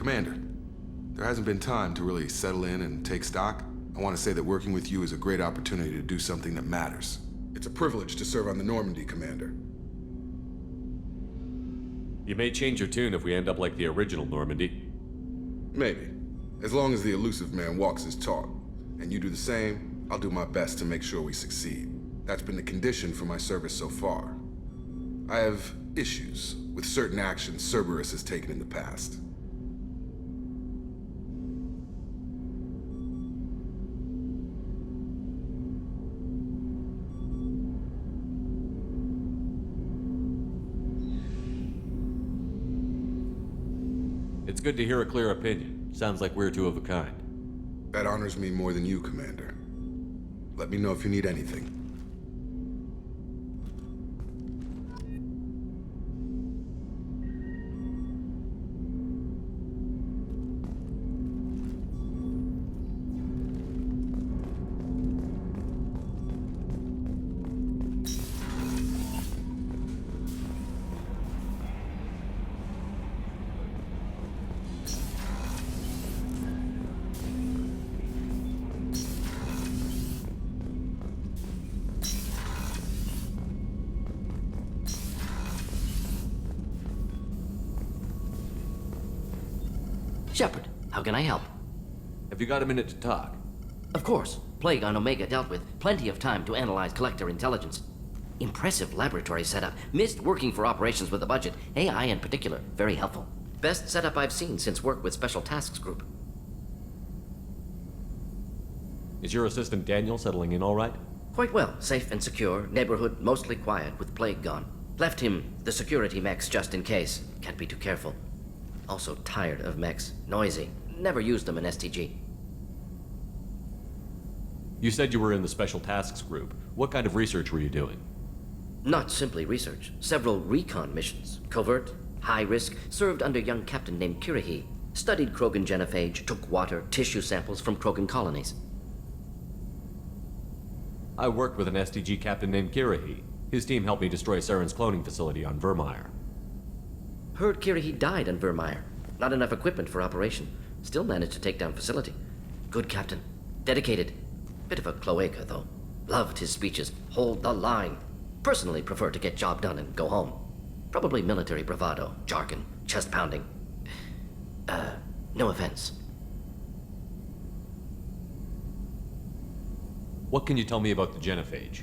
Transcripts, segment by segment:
Commander, there hasn't been time to really settle in and take stock. I want to say that working with you is a great opportunity to do something that matters. It's a privilege to serve on the Normandy, Commander. You may change your tune if we end up like the original Normandy. Maybe. As long as the elusive man walks his talk, and you do the same, I'll do my best to make sure we succeed. That's been the condition for my service so far. I have issues with certain actions Cerberus has taken in the past. It's good to hear a clear opinion. Sounds like we're two of a kind. That honors me more than you, Commander. Let me know if you need anything. Shepard, how can I help? Have you got a minute to talk? Of course. Plague on Omega dealt with. Plenty of time to analyze collector intelligence. Impressive laboratory setup. Missed working for operations with a budget. AI in particular. Very helpful. Best setup I've seen since work with Special Tasks Group. Is your assistant Daniel settling in all right? Quite well. Safe and secure. Neighborhood mostly quiet with Plague gone. Left him the security mechs just in case. Can't be too careful. Also tired of mechs. Noisy. Never used them in STG. You said you were in the Special Tasks Group. What kind of research were you doing? Not simply research. Several recon missions. Covert, high risk, served under a young captain named Kirahi. Studied Krogan genophage, took water, tissue samples from Krogan colonies. I worked with an STG captain named Kirahi. His team helped me destroy Saren's cloning facility on Vermeer. Heard Kirahi died on Vermeer. Not enough equipment for operation. Still managed to take down facility. Good captain. Dedicated. Bit of a cloaca, though. Loved his speeches. Hold the line. Personally prefer to get job done and go home. Probably military bravado, jargon, chest pounding. No offense. What can you tell me about the genophage?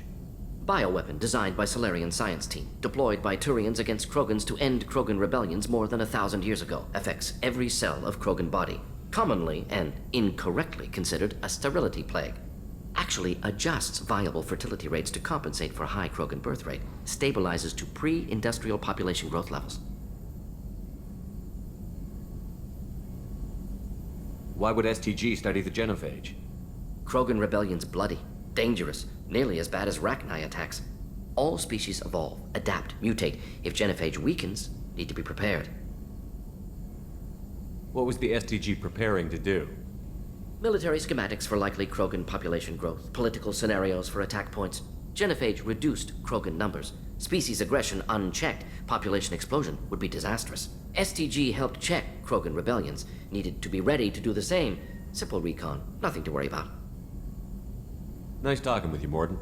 Bioweapon designed by Solarian science team, deployed by Turians against Krogans to end Krogan rebellions more than 1,000 years ago. Affects every cell of Krogan body. Commonly and incorrectly considered a sterility plague. Actually adjusts viable fertility rates to compensate for high Krogan birth rate. Stabilizes to pre-industrial population growth levels. Why would STG study the genophage? Krogan rebellion's bloody. Dangerous, nearly as bad as Rachni attacks. All species evolve, adapt, mutate. If genophage weakens, need to be prepared. What was the STG preparing to do? Military schematics for likely Krogan population growth, political scenarios for attack points. Genophage reduced Krogan numbers. Species aggression unchecked, population explosion would be disastrous. STG helped check Krogan rebellions, needed to be ready to do the same. Simple recon, nothing to worry about. Nice talking with you, Morden.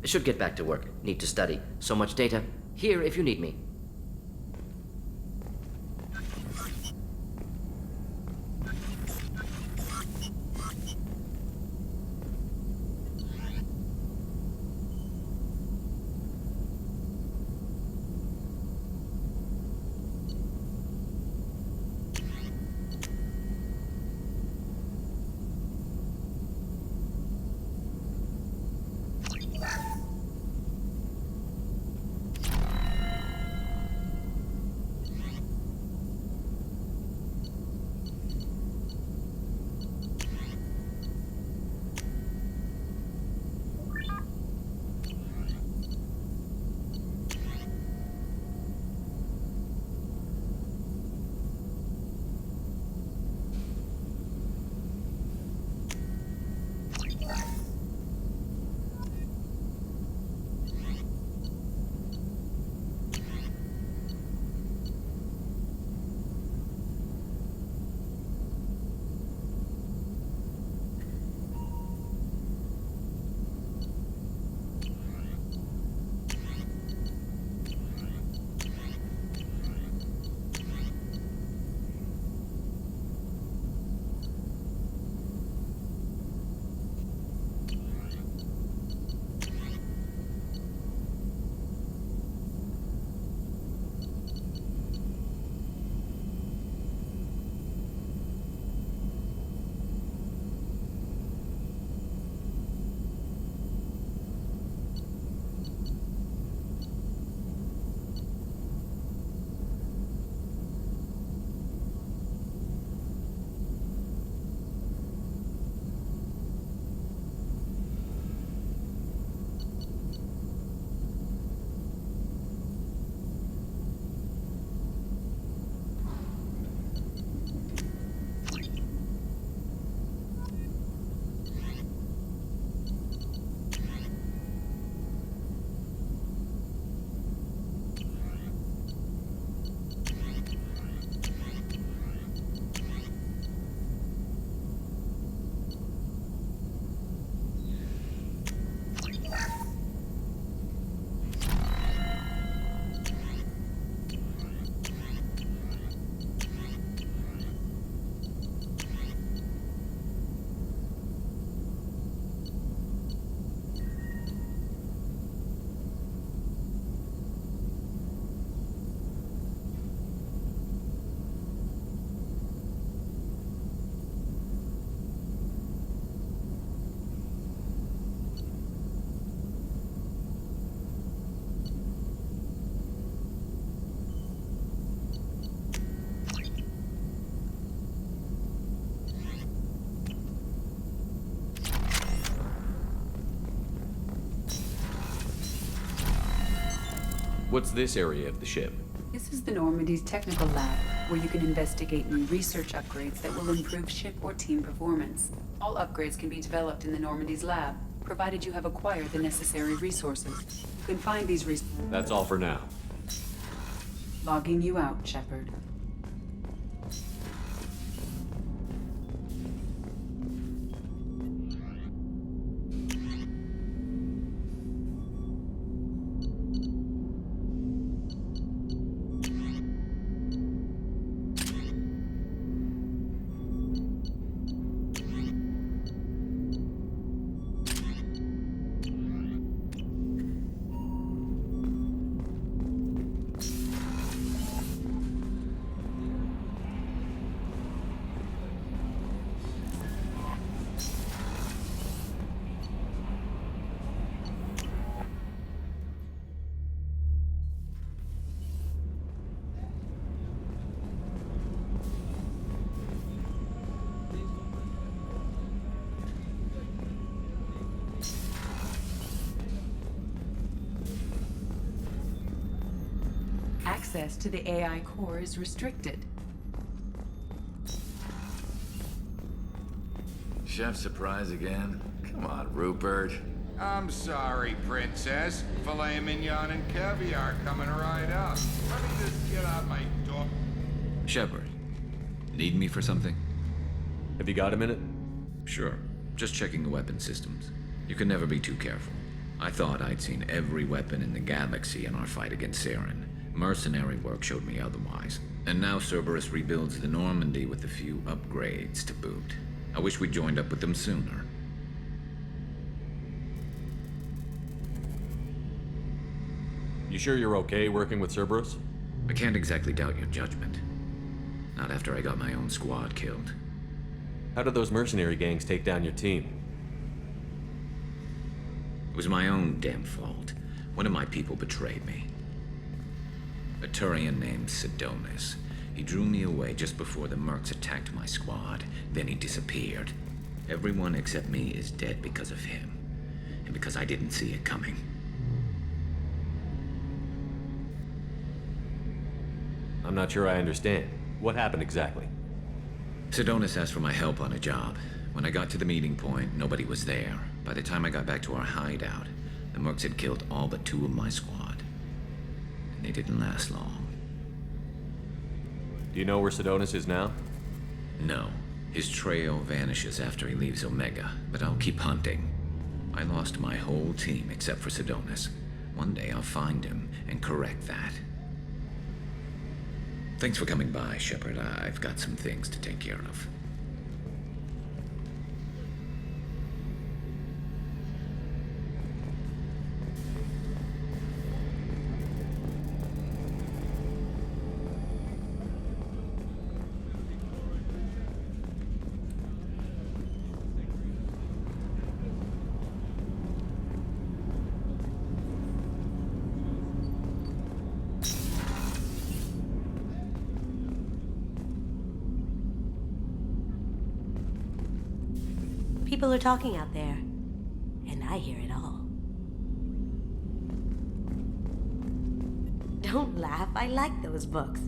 Should get back to work. Need to study. So much data. Here if you need me. What's this area of the ship? This is the Normandy's technical lab, where you can investigate new research upgrades that will improve ship or team performance. All upgrades can be developed in the Normandy's lab, provided you have acquired the necessary resources. You can find these resources. That's all for now. Logging you out, Shepard. Access to the AI core is restricted. Chef surprise again? Come on, Rupert. I'm sorry, Princess. Filet mignon and caviar coming right up. Let me just get out my door. Shepard, need me for something? Have you got a minute? Sure. Just checking the weapon systems. You can never be too careful. I thought I'd seen every weapon in the galaxy in our fight against Saren. Mercenary work showed me otherwise. And now Cerberus rebuilds the Normandy with a few upgrades to boot. I wish we'd joined up with them sooner. You sure you're okay working with Cerberus? I can't exactly doubt your judgment. Not after I got my own squad killed. How did those mercenary gangs take down your team? It was my own damn fault. One of my people betrayed me. A Turian named Sidonis. He drew me away just before the mercs attacked my squad. Then he disappeared. Everyone except me is dead because of him. And because I didn't see it coming. I'm not sure I understand. What happened exactly? Sidonis asked for my help on a job. When I got to the meeting point, nobody was there. By the time I got back to our hideout, the mercs had killed all but 2 of my squad. And they didn't last long. Do you know where Sidonis is now? No. His trail vanishes after he leaves Omega, but I'll keep hunting. I lost my whole team except for Sidonis. One day I'll find him and correct that. Thanks for coming by, Shepard. I've got some things to take care of. People are talking out there, and I hear it all. Don't laugh, I like those books.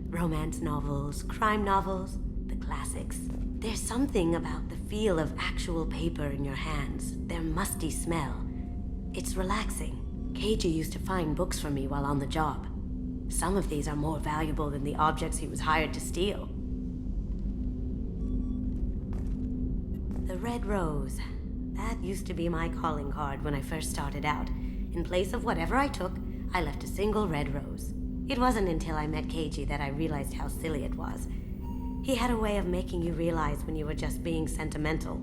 Romance novels, crime novels, the classics. There's something about the feel of actual paper in your hands, their musty smell. It's relaxing. KG used to find books for me while on the job. Some of these are more valuable than the objects he was hired to steal. The red rose. That used to be my calling card when I first started out. In place of whatever I took, I left a single red rose. It wasn't until I met KG that I realized how silly it was. He had a way of making you realize when you were just being sentimental.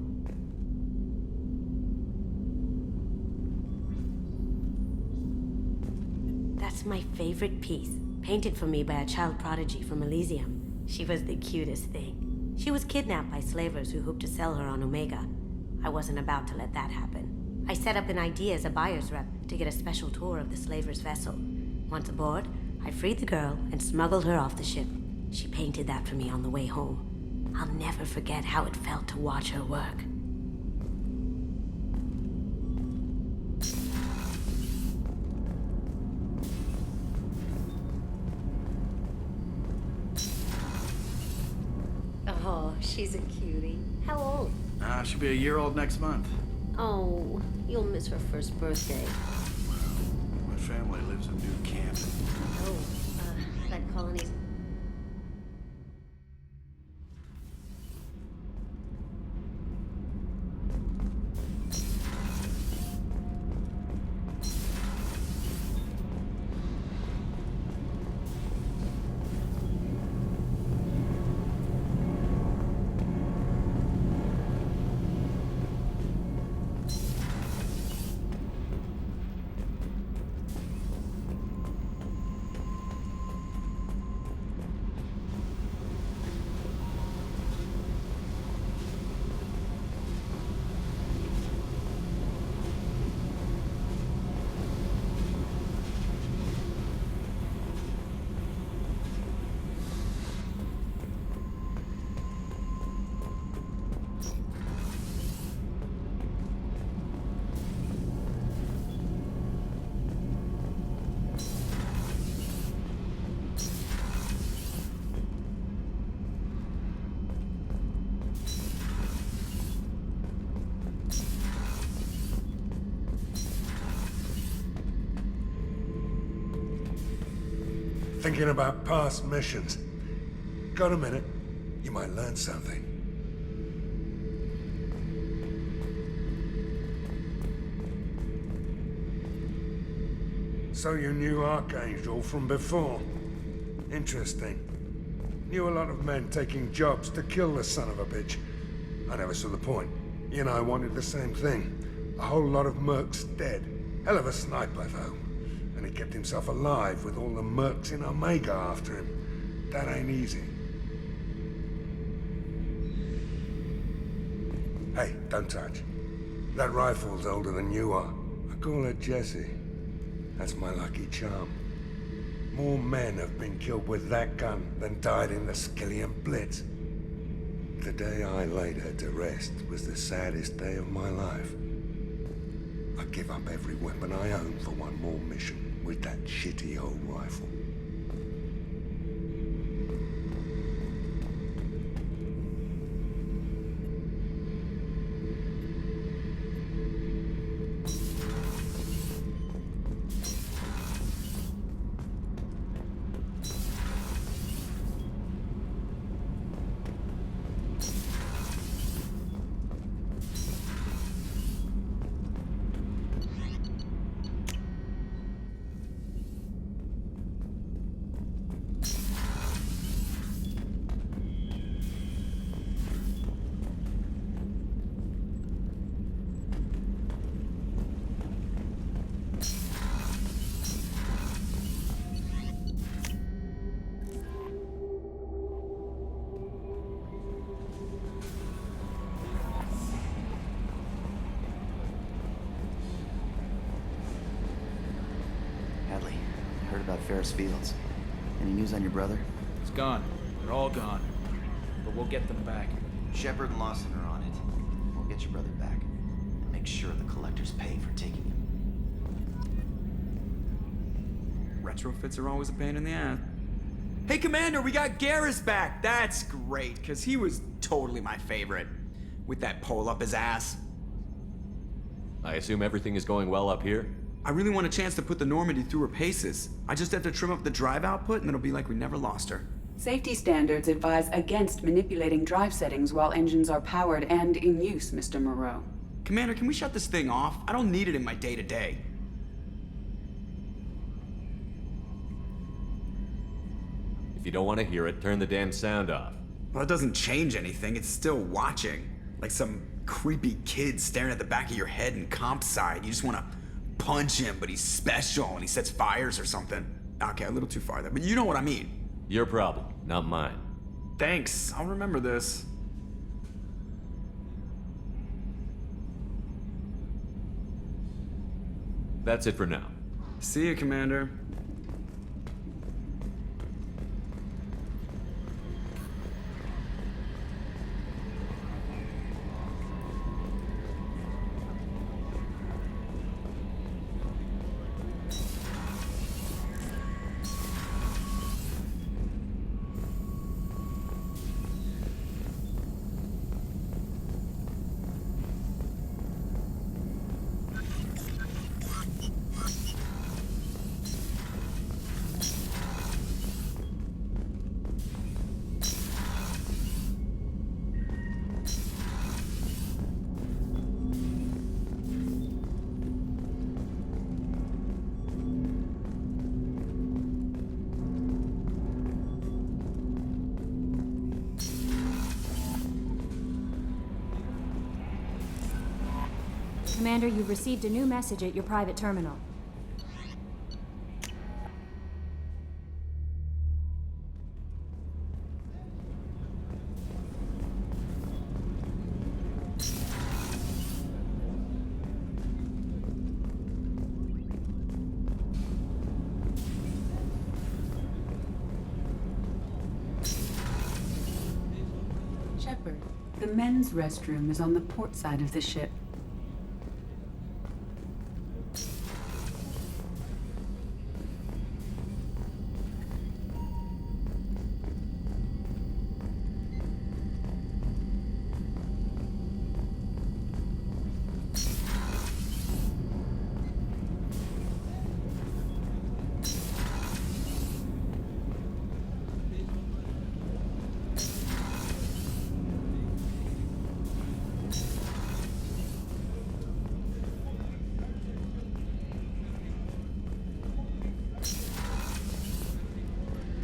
That's my favorite piece, painted for me by a child prodigy from Elysium. She was the cutest thing. She was kidnapped by slavers who hoped to sell her on Omega. I wasn't about to let that happen. I set up an idea as a buyer's rep to get a special tour of the slaver's vessel. Once aboard, I freed the girl and smuggled her off the ship. She painted that for me on the way home. I'll never forget how it felt to watch her work. she's a cutie. How old? She'll be a year old next month. Oh, you'll miss her first birthday. My family lives in New Camp. Oh, that colony's... Thinking about past missions. Got a minute? You might learn something. So you knew Archangel from before? Interesting. Knew a lot of men taking jobs to kill the son of a bitch. I never saw the point. You and I wanted the same thing. A whole lot of mercs dead. Hell of a sniper, though. And he kept himself alive with all the mercs in Omega after him. That ain't easy. Hey, don't touch. That rifle's older than you are. I call her Jessie. That's my lucky charm. More men have been killed with that gun than died in the Skillian Blitz. The day I laid her to rest was the saddest day of my life. I'd give up every weapon I own for one more mission with that shitty old rifle. Ferris Fields. Any news on your brother? He's gone. They're all gone. But we'll get them back. Shepard and Lawson are on it. We'll get your brother back. And make sure the collectors pay for taking him. Retrofits are always a pain in the ass. Hey, Commander, we got Garrus back! That's great, because he was totally my favorite. With that pole up his ass. I assume everything is going well up here? I really want a chance to put the Normandy through her paces. I just have to trim up the drive output and it'll be like we never lost her. Safety standards advise against manipulating drive settings while engines are powered and in use, Mr. Moreau. Commander, can we shut this thing off? I don't need it in my day-to-day. If you don't want to hear it, turn the damn sound off. Well, it doesn't change anything. It's still watching. Like some creepy kid staring at the back of your head in comp side. You just want to punch him, but he's special and he sets fires or something. Okay, a little too far there, but you know what I mean. Your problem, not mine. Thanks, I'll remember this. That's it for now. See you, Commander. Commander, you've received a new message at your private terminal. Shepard, the men's restroom is on the port side of the ship.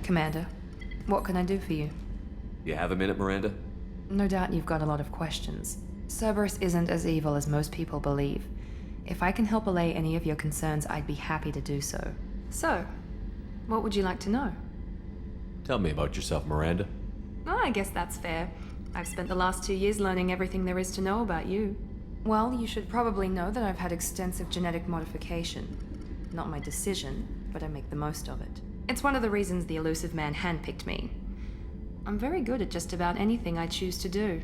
Commander, what can I do for you? You have a minute, Miranda? No doubt you've got a lot of questions. Cerberus isn't as evil as most people believe. If I can help allay any of your concerns, I'd be happy to do so. So, what would you like to know? Tell me about yourself, Miranda. Oh, I guess that's fair. I've spent the last 2 years learning everything there is to know about you. Well, you should probably know that I've had extensive genetic modification. Not my decision, but I make the most of it. It's one of the reasons the elusive man handpicked me. I'm very good at just about anything I choose to do.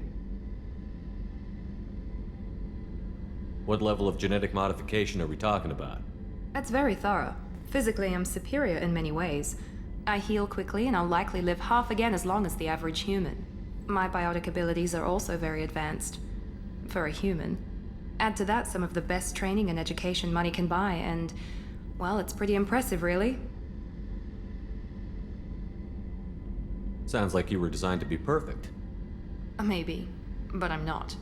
What level of genetic modification are we talking about? That's very thorough. Physically, I'm superior in many ways. I heal quickly, and I'll likely live half again as long as the average human. My biotic abilities are also very advanced. For a human. Add to that some of the best training and education money can buy, and, well, it's pretty impressive, really. Sounds like you were designed to be perfect. Maybe, but I'm not.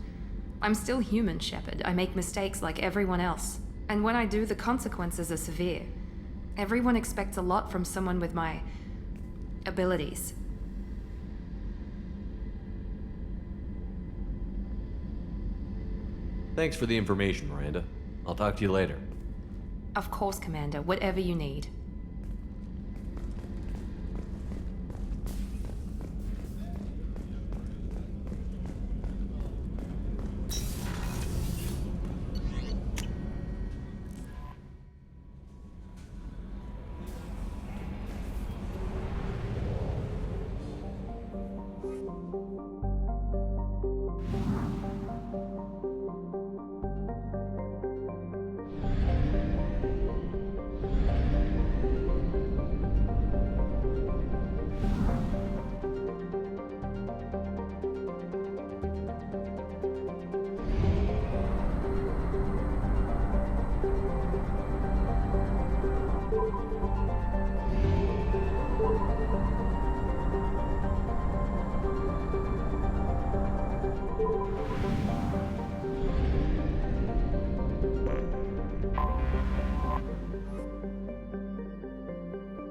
I'm still human, Shepard. I make mistakes like everyone else. And when I do, the consequences are severe. Everyone expects a lot from someone with my abilities. Thanks for the information, Miranda. I'll talk to you later. Of course, Commander. Whatever you need.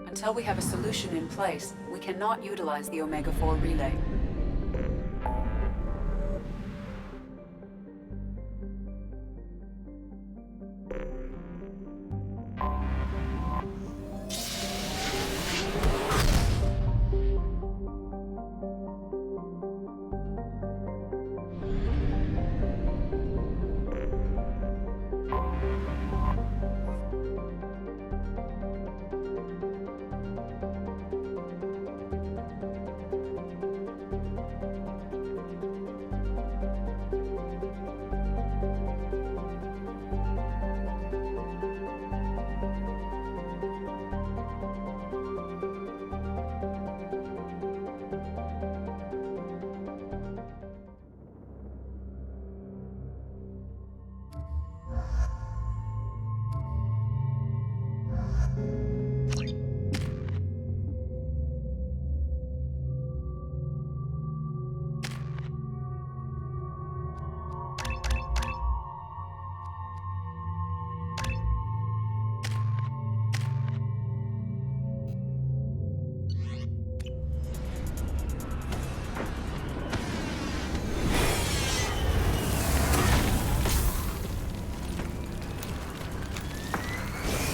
Until we have a solution in place, we cannot utilize the Omega-4 relay.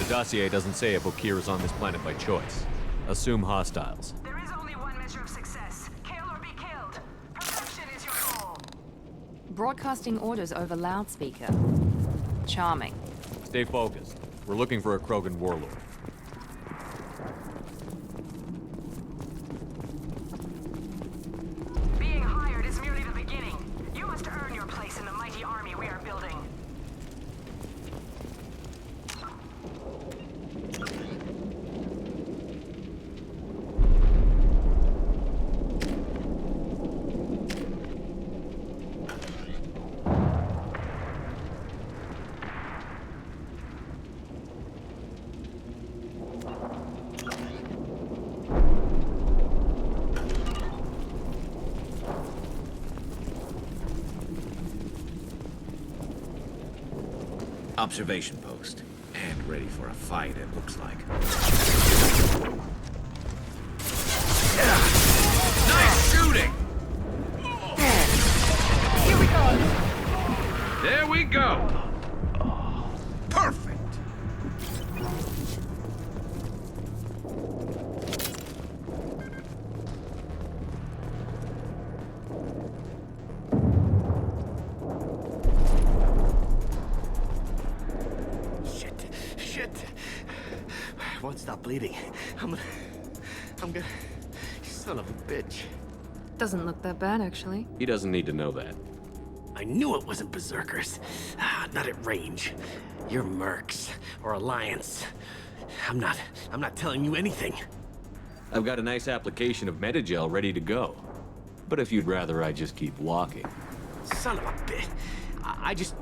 dossier doesn't say if Okir is on this planet by choice. Assume hostiles. There is only one measure of success. Kill or be killed. Perfection is your goal. Broadcasting orders over loudspeaker. Charming. Stay focused. We're looking for a Krogan warlord. Being hired is merely the beginning. You must earn your place in the mighty army we are building. Observation post. And ready for a fight, it looks like. Nice shooting! Here we go! There we go! Perfect! Shit. I won't stop bleeding. I'm gonna... You son of a bitch. Doesn't look that bad, actually. He doesn't need to know that. I knew it wasn't berserkers. Not at range. You're mercs. Or Alliance. I'm not telling you anything. I've got a nice application of Metagel ready to go. But if you'd rather I just keep walking. Son of a bitch.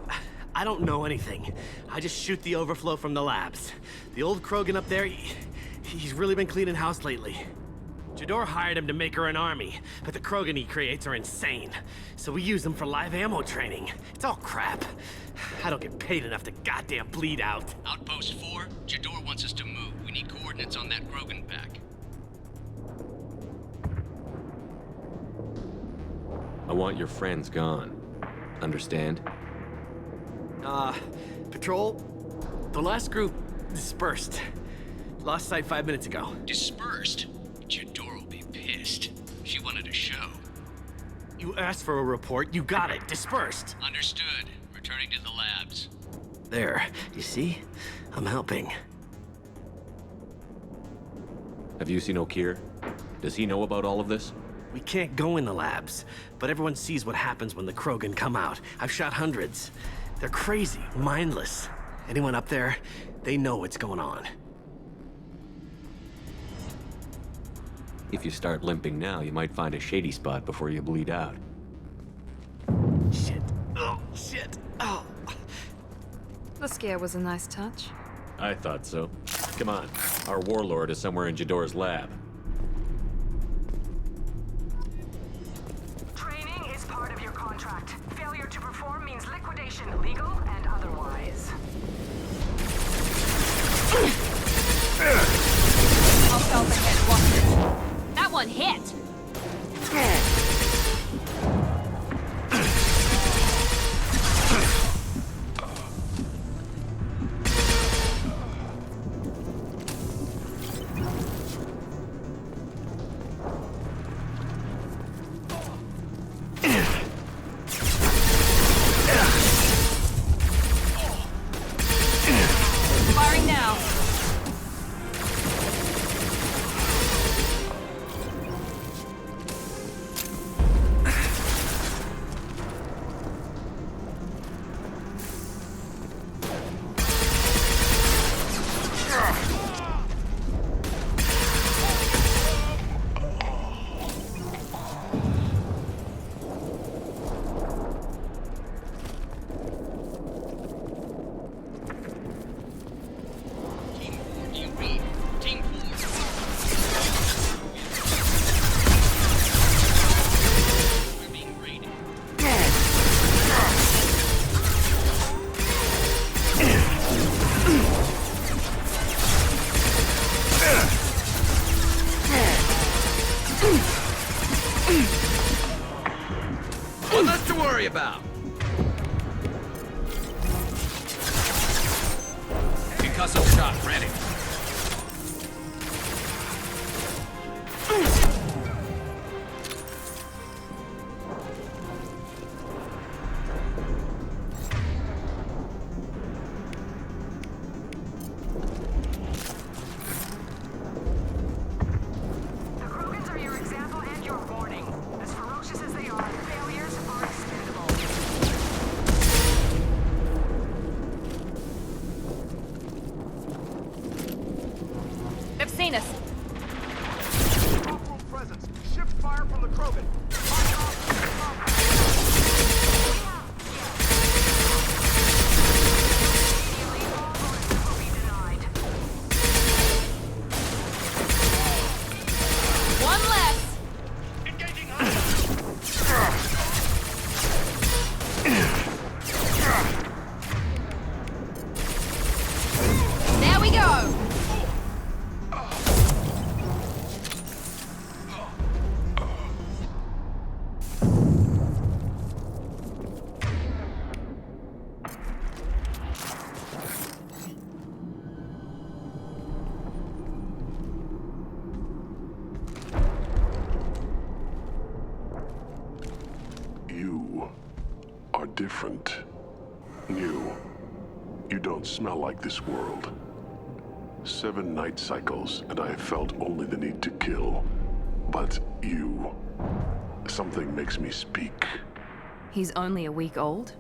I don't know anything. I just shoot the overflow from the labs. The old Krogan up there, he's really been cleaning house lately. Jador hired him to make her an army, but the Krogan he creates are insane. So we use them for live ammo training. It's all crap. I don't get paid enough to goddamn bleed out. Outpost 4, Jador wants us to move. We need coordinates on that Krogan pack. I want your friends gone. Understand? Patrol? The last group dispersed. Lost sight 5 minutes ago. Dispersed? Jador will be pissed. She wanted a show. You asked for a report, you got it. Dispersed. Understood. Returning to the labs. There. You see? I'm helping. Have you seen Okir? Does he know about all of this? We can't go in the labs, but everyone sees what happens when the Krogan come out. I've shot hundreds. They're crazy, mindless. Anyone up there, they know what's going on. If you start limping now, you might find a shady spot before you bleed out. Shit. Oh, shit. Oh. The scare was a nice touch. I thought so. Come on. Our warlord is somewhere in Jador's lab. Training is part of your contract. Failure to perform means liquidation, legal and otherwise. Hostile ahead, watch it. That one hit! Shot ready. The Krogans are your example and your warning. As ferocious as they are, failures are expendable. They've seen us. Off-world presence. Shift fire from the Krogan. One less. There we go. You are different. New. You don't smell like this world. 7 night cycles, and I have felt only the need to kill. But you... something makes me speak. He's only a week old?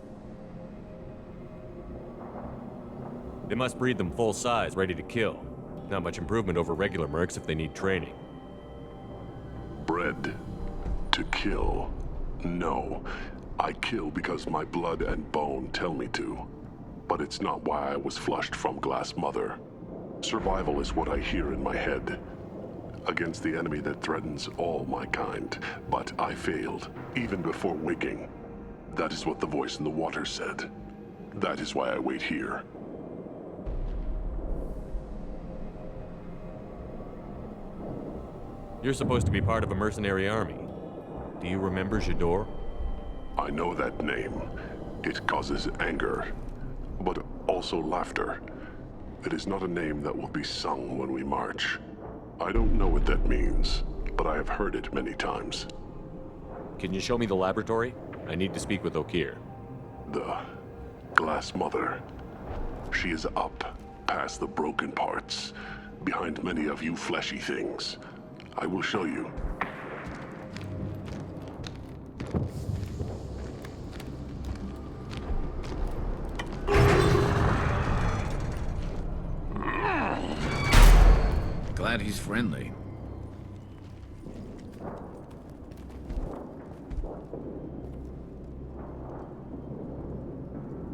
They must breed them full size, ready to kill. Not much improvement over regular mercs if they need training. Bred to kill. No. I kill because my blood and bone tell me to. But it's not why I was flushed from Glass Mother. Survival is what I hear in my head. Against the enemy that threatens all my kind. But I failed, even before waking. That is what the voice in the water said. That is why I wait here. You're supposed to be part of a mercenary army. Do you remember Jador? I know that name. It causes anger, but also laughter. It is not a name that will be sung when we march. I don't know what that means, but I have heard it many times. Can you show me the laboratory? I need to speak with Okir. The Glass Mother. She is up, past the broken parts, behind many of you fleshy things. I will show you. Glad he's friendly.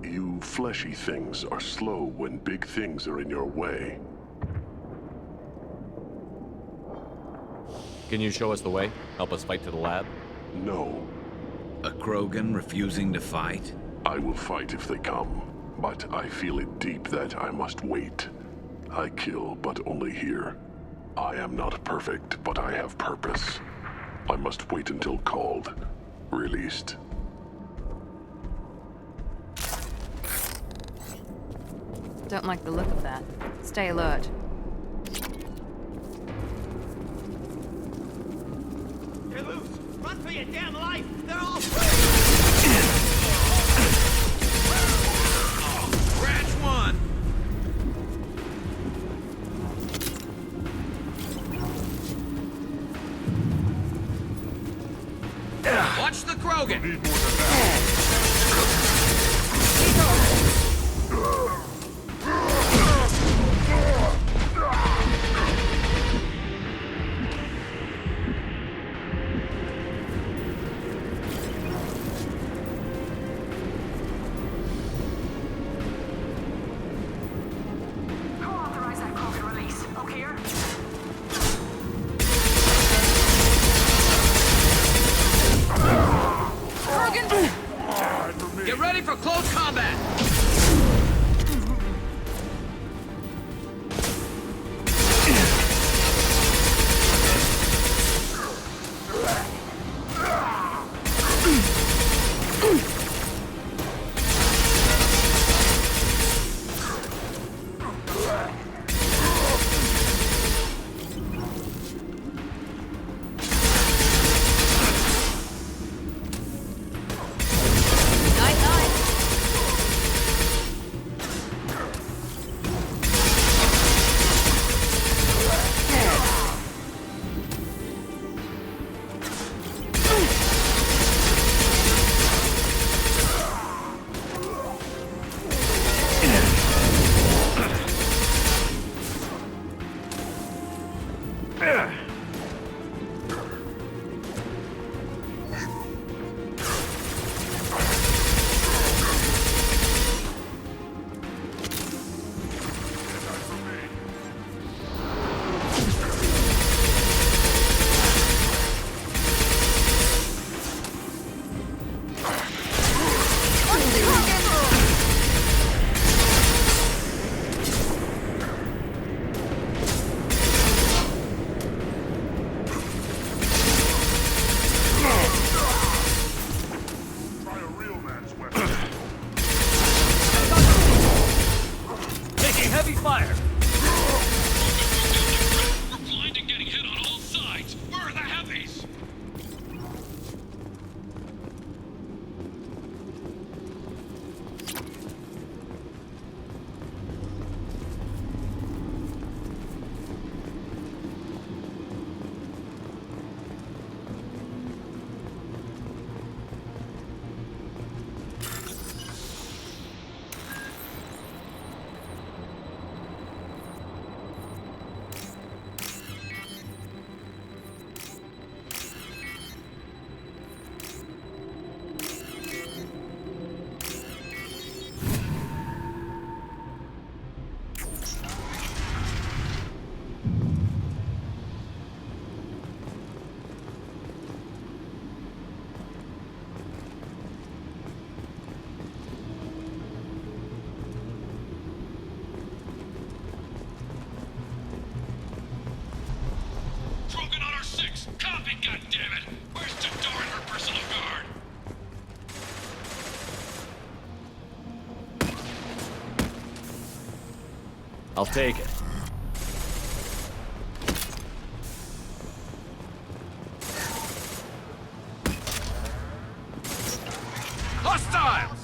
You fleshy things are slow when big things are in your way. Can you show us the way? Help us fight to the lab? No. A Krogan refusing to fight? I will fight if they come, but I feel it deep that I must wait. I kill, but only here. I am not perfect, but I have purpose. I must wait until called, released. Don't like the look of that. Stay alert. They're loose! Run for your damn life! They're all Scratch one! Watch the Krogan! Need more than that. Krogan! I'll take it. Hostile!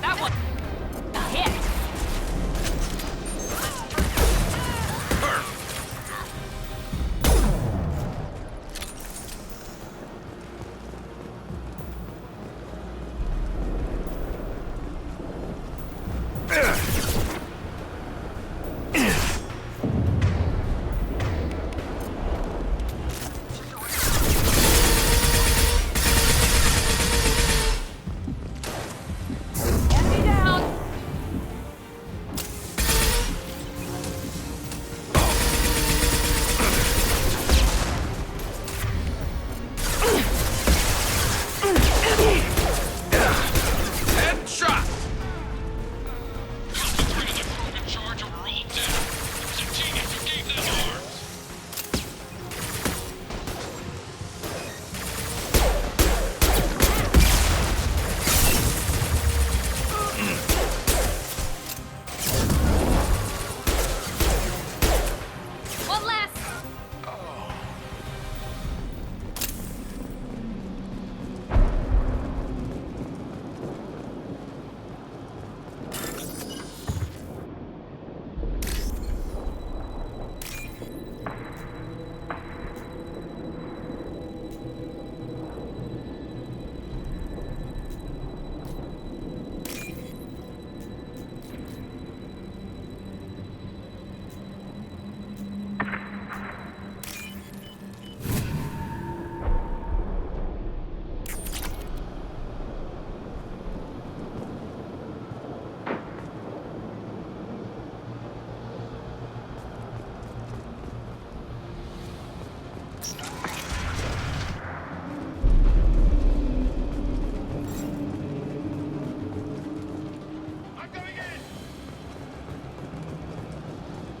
That one. Hit. Enemy down. Headshot! One last.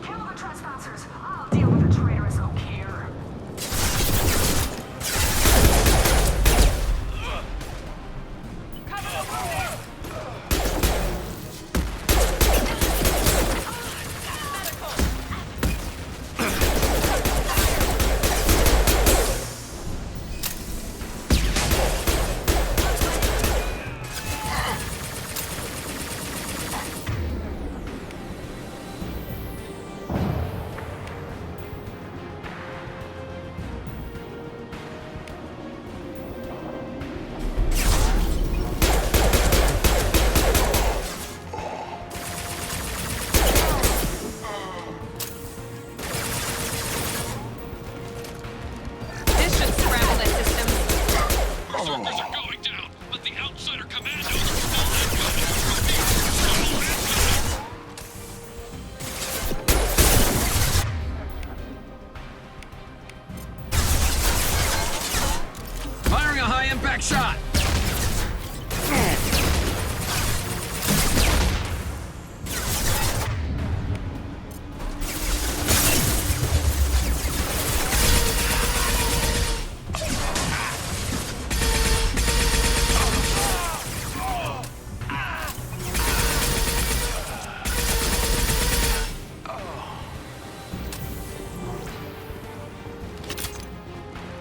Kill the trespassers. I'll deal with the traitorous oak here. This should scramble their systems. Berserkers are going down, but the outsider commandos are still incoming. Firing a high-impact shot!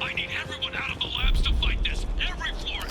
I need everyone out of the labs to fight this. Every floor,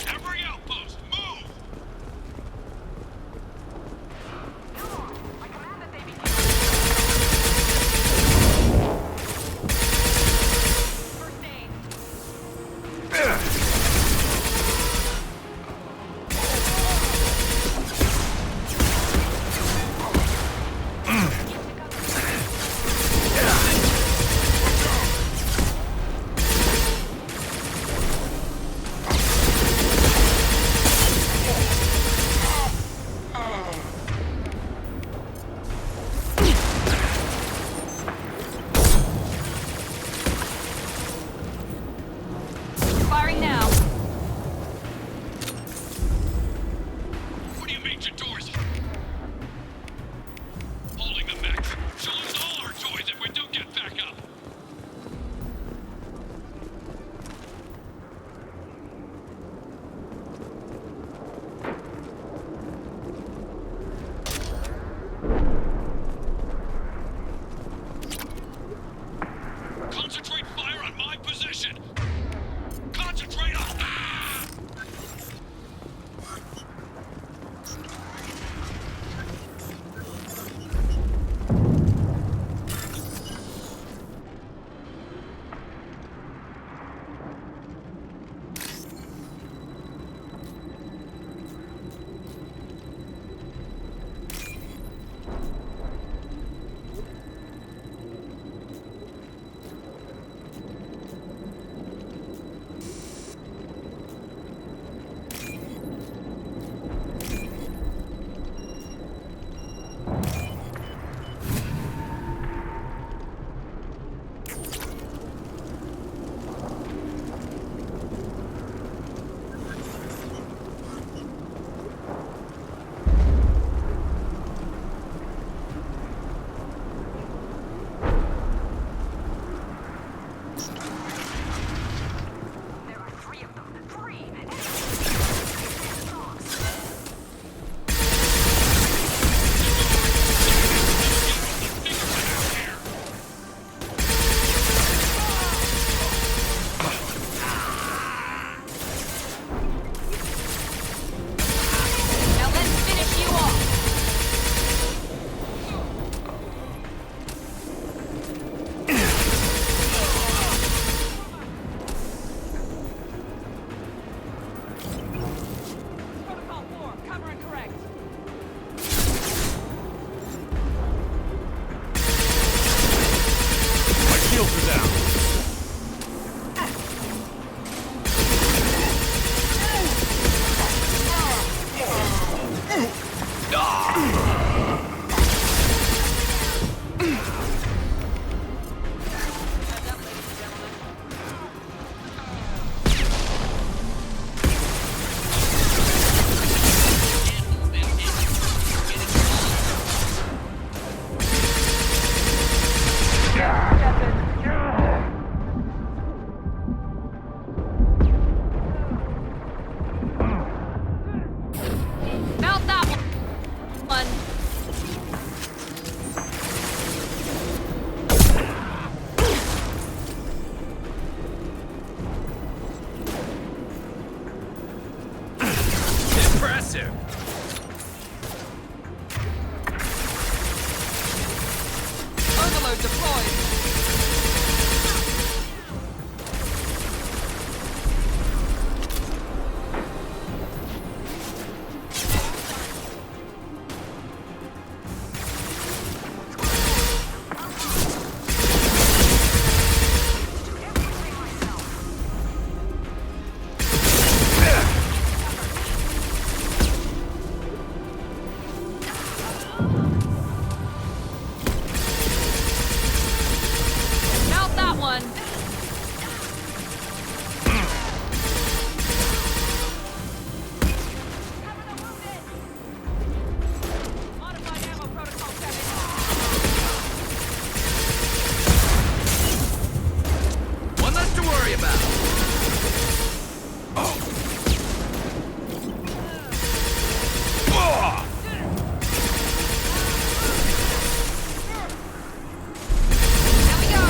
shields are down. Mount that one. Impressive. Overload deployed. Mount that one. Modified ammo protocol setting. One less to worry about. There we go.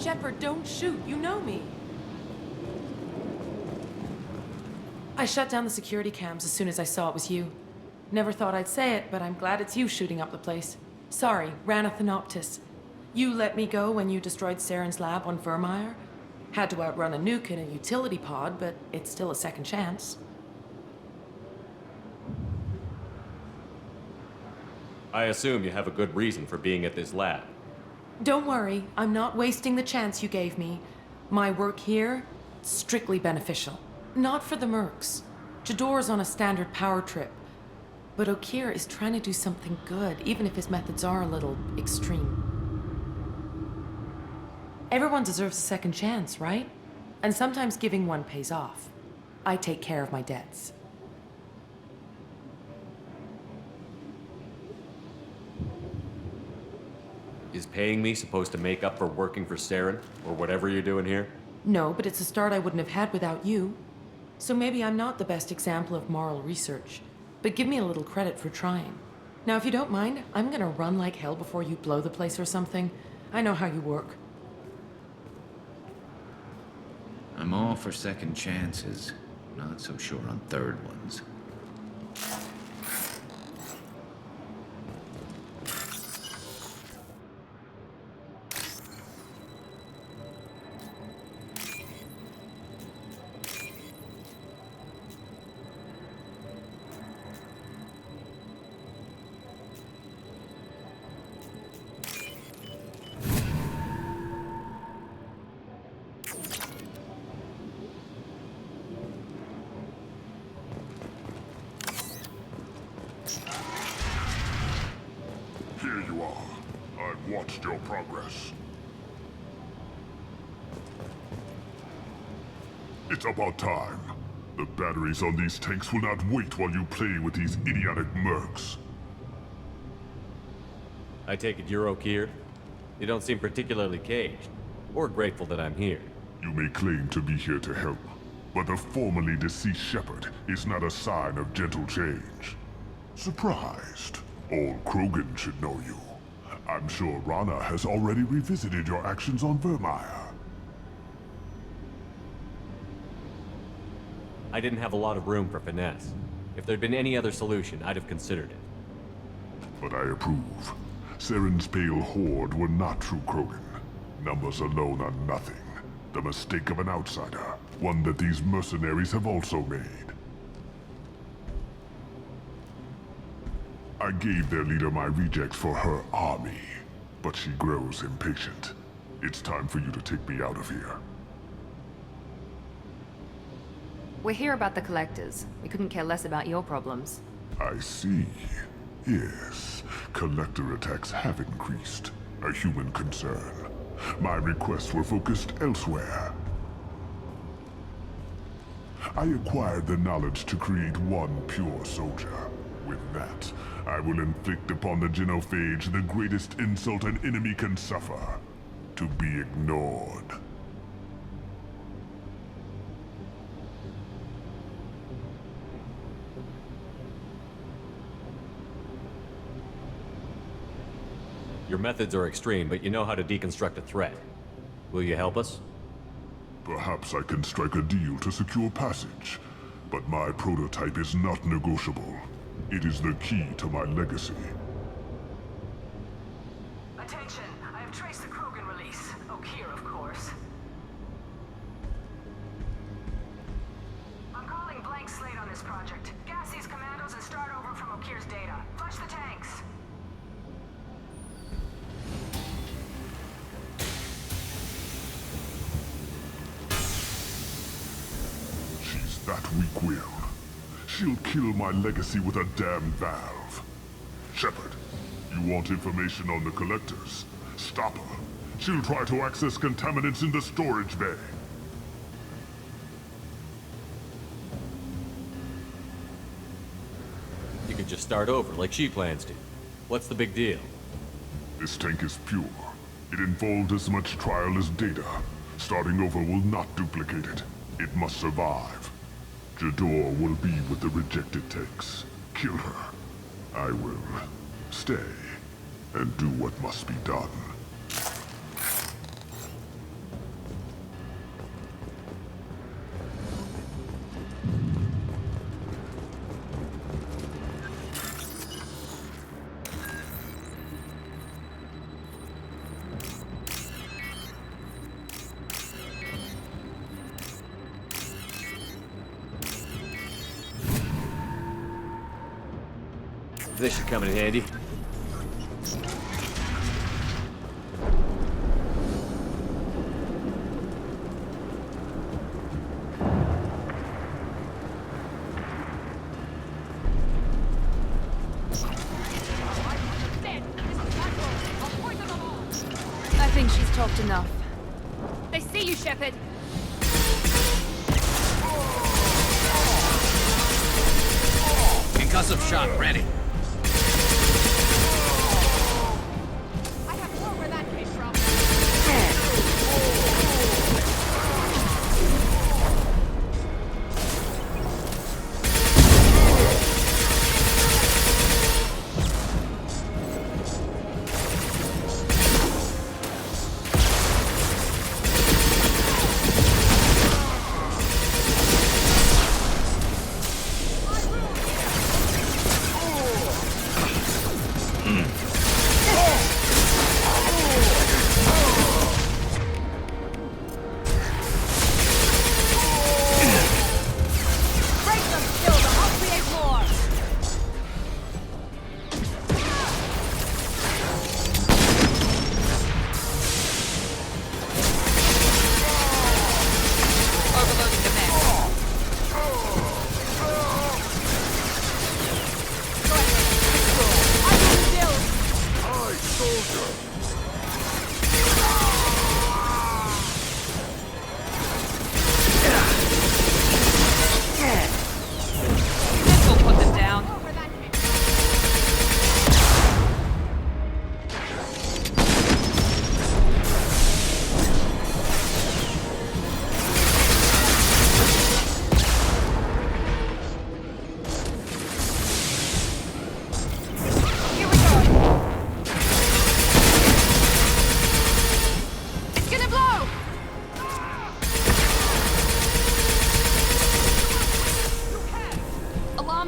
Shepard, don't shoot. You know me. I shut down the security cams as soon as I saw it was you. Never thought I'd say it, but I'm glad it's you shooting up the place. Sorry, Ranathanoptis. You let me go when you destroyed Saren's lab on Vermeer. Had to outrun a nuke in a utility pod, but it's still a second chance. I assume you have a good reason for being at this lab. Don't worry, I'm not wasting the chance you gave me. My work here, strictly beneficial. Not for the mercs. Jador's on a standard power trip. But Okir is trying to do something good, even if his methods are a little extreme. Everyone deserves a second chance, right? And sometimes giving one pays off. I take care of my debts. Is paying me supposed to make up for working for Saren, or whatever you're doing here? No, but it's a start I wouldn't have had without you. So maybe I'm not the best example of moral research, but give me a little credit for trying. Now, if you don't mind, I'm gonna run like hell before you blow the place or something. I know how you work. I'm all for second chances, not so sure on third ones. Here you are. I've watched your progress. It's about time. The batteries on these tanks will not wait while you play with these idiotic mercs. I take it you're Okir? You don't seem particularly caged, or grateful that I'm here. You may claim to be here to help, but the formerly deceased Shepard is not a sign of gentle change. Surprised? All Krogan should know you. I'm sure Rana has already revisited your actions on Vermeer. I didn't have a lot of room for finesse. If there'd been any other solution, I'd have considered it. But I approve. Saren's pale horde were not true Krogan. Numbers alone are nothing. The mistake of an outsider. One that these mercenaries have also made. I gave their leader my rejects for her army, but she grows impatient. It's time for you to take me out of here. We're here about the Collectors. We couldn't care less about your problems. I see. Yes, Collector attacks have increased. A human concern. My requests were focused elsewhere. I acquired the knowledge to create one pure soldier. With that, I will inflict upon the genophage the greatest insult an enemy can suffer. To be ignored. Your methods are extreme, but you know how to deconstruct a threat. Will you help us? Perhaps I can strike a deal to secure passage. But my prototype is not negotiable. It is the key to my legacy. Attention, I have traced the Krogan release. Okeer, of course. I'm calling blank slate on this project. Gas these commandos and start over from Okeer's data. Flush the tanks. She's that weak-willed. She'll kill my legacy with a damn valve. Shepard, you want information on the Collectors? Stop her. She'll try to access contaminants in the storage bay. You could just start over, like she plans to. What's the big deal? This tank is pure. It involved as much trial as data. Starting over will not duplicate it. It must survive. Jador will be with the rejected tanks. Kill her. I will stay and do what must be done. This should come in handy. I think she's talked enough. They see you, Shepard. Concussive shot ready. I have more where that came from.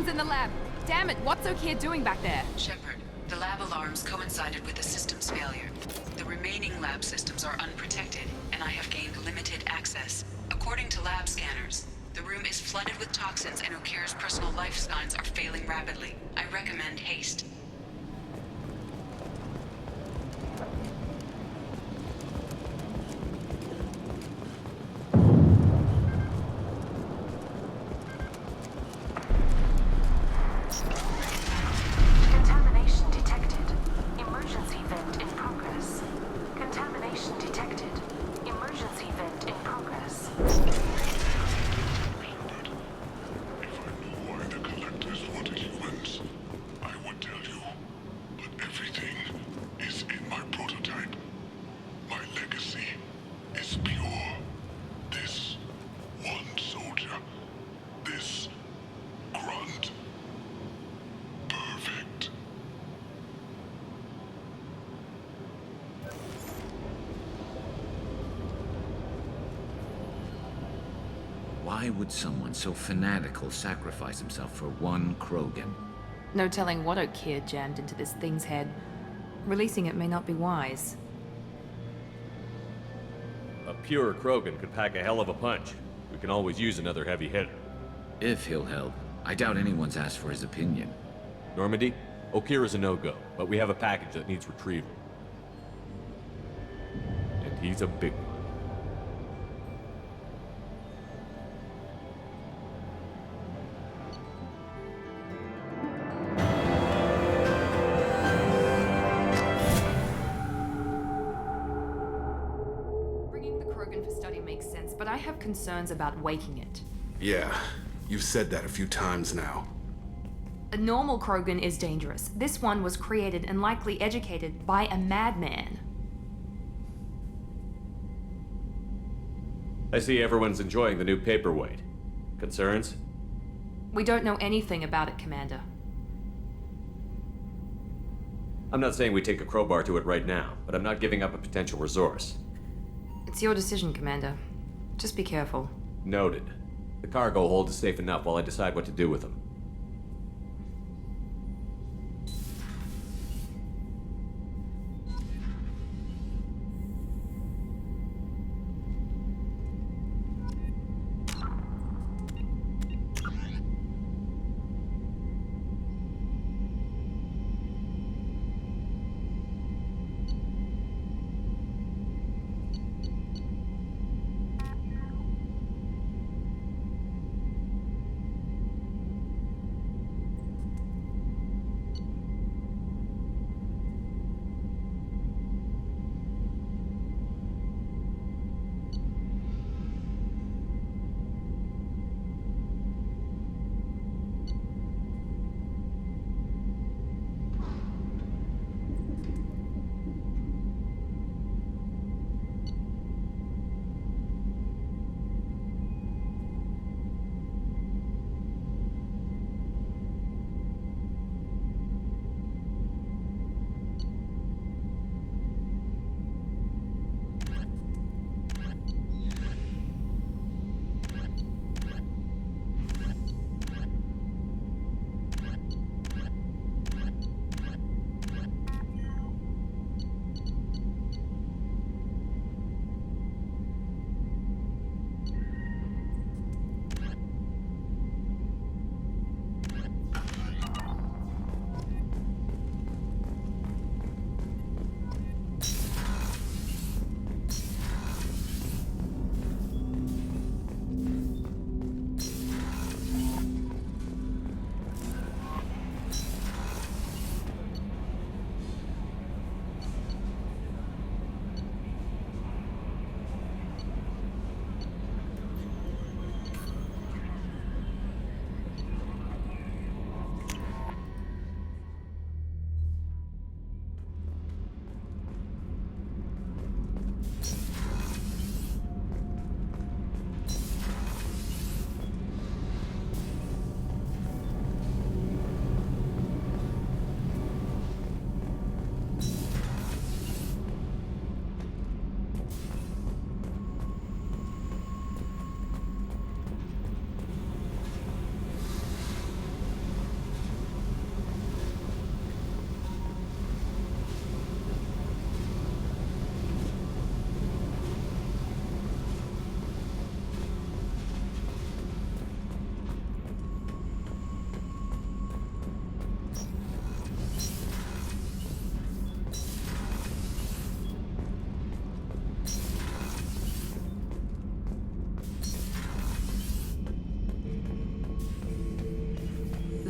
In the lab. Damn it, what's Okeer doing back there? Shepard, the lab alarms coincided with the system's failure. The remaining lab systems are unprotected, and I have gained limited access. According to lab scanners, the room is flooded with toxins and Okir's personal life signs are failing rapidly. I recommend haste. Contamination detected. Emergency vent in progress. Contamination detected. Emergency vent in progress. Why the collectors wanted humans, I would tell you. But everything is in my prototype. My legacy is pure. This one soldier. This grunt. Perfect. Why would someone so fanatical sacrifice himself for one Krogan? No telling what Okir jammed into this thing's head. Releasing it may not be wise. A pure Krogan could pack a hell of a punch. We can always use another heavy hitter. If he'll help. I doubt anyone's asked for his opinion. Normandy, Okir is a no-go, but we have a package that needs retrieval. And he's a big one. Bringing the Krogan for study makes sense, but I have concerns about waking it. Yeah, you've said that a few times now. A normal Krogan is dangerous. This one was created and likely educated by a madman. I see everyone's enjoying the new paperweight. Concerns? We don't know anything about it, Commander. I'm not saying we take a crowbar to it right now, but I'm not giving up a potential resource. It's your decision, Commander. Just be careful. Noted. The cargo hold is safe enough while I decide what to do with them.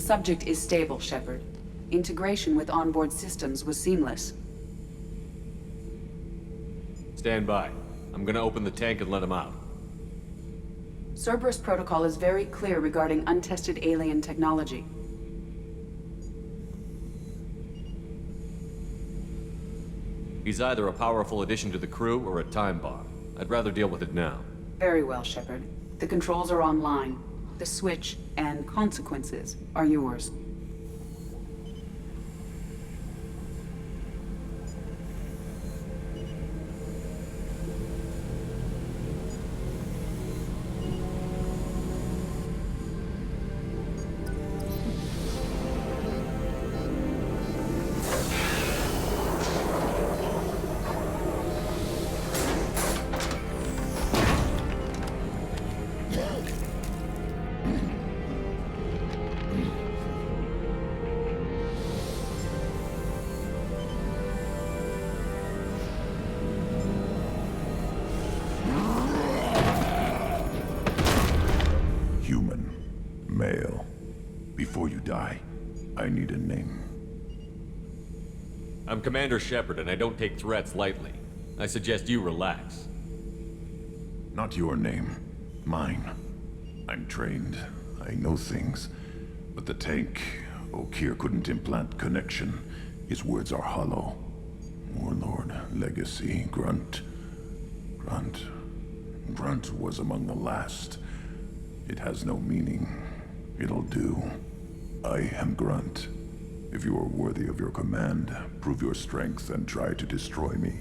subject is stable, Shepard. Integration with onboard systems was seamless. Stand by. I'm gonna open the tank and let him out. Cerberus protocol is very clear regarding untested alien technology. He's either a powerful addition to the crew or a time bomb. I'd rather deal with it now. Very well, Shepard. The controls are online. The switch and consequences are yours. Before you die, I need a name. I'm Commander Shepard, and I don't take threats lightly. I suggest you relax. Not your name. Mine. I'm trained. I know things. But the tank, Okeer couldn't implant connection. His words are hollow. Warlord, Legacy, Grunt. Grunt was among the last. It has no meaning. It'll do. I am Grunt. If you are worthy of your command, prove your strength and try to destroy me.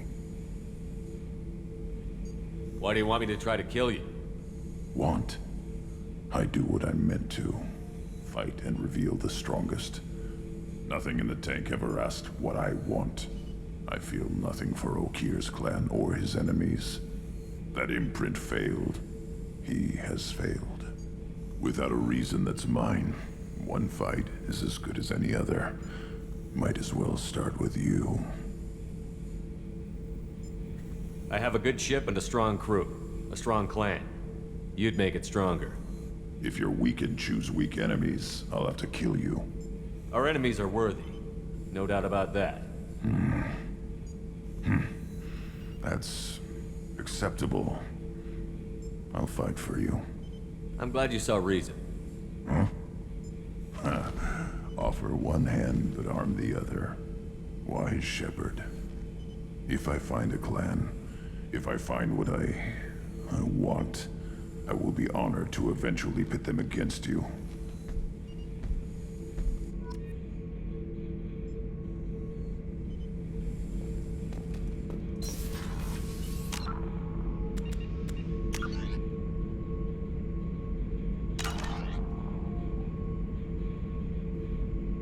Why do you want me to try to kill you? Want? I do what I'm meant to. Fight and reveal the strongest. Nothing in the tank ever asked what I want. I feel nothing for Okeer's clan or his enemies. That imprint failed. He has failed. Without a reason that's mine, one fight is as good as any other. Might as well start with you. I have a good ship and a strong crew. A strong clan. You'd make it stronger. If you're weak and choose weak enemies, I'll have to kill you. Our enemies are worthy. No doubt about that. That's acceptable. I'll fight for you. I'm glad you saw reason. Huh? Offer one hand, but arm the other. Wise Shepard. If I find a clan, if I find what I want, I will be honored to eventually pit them against you.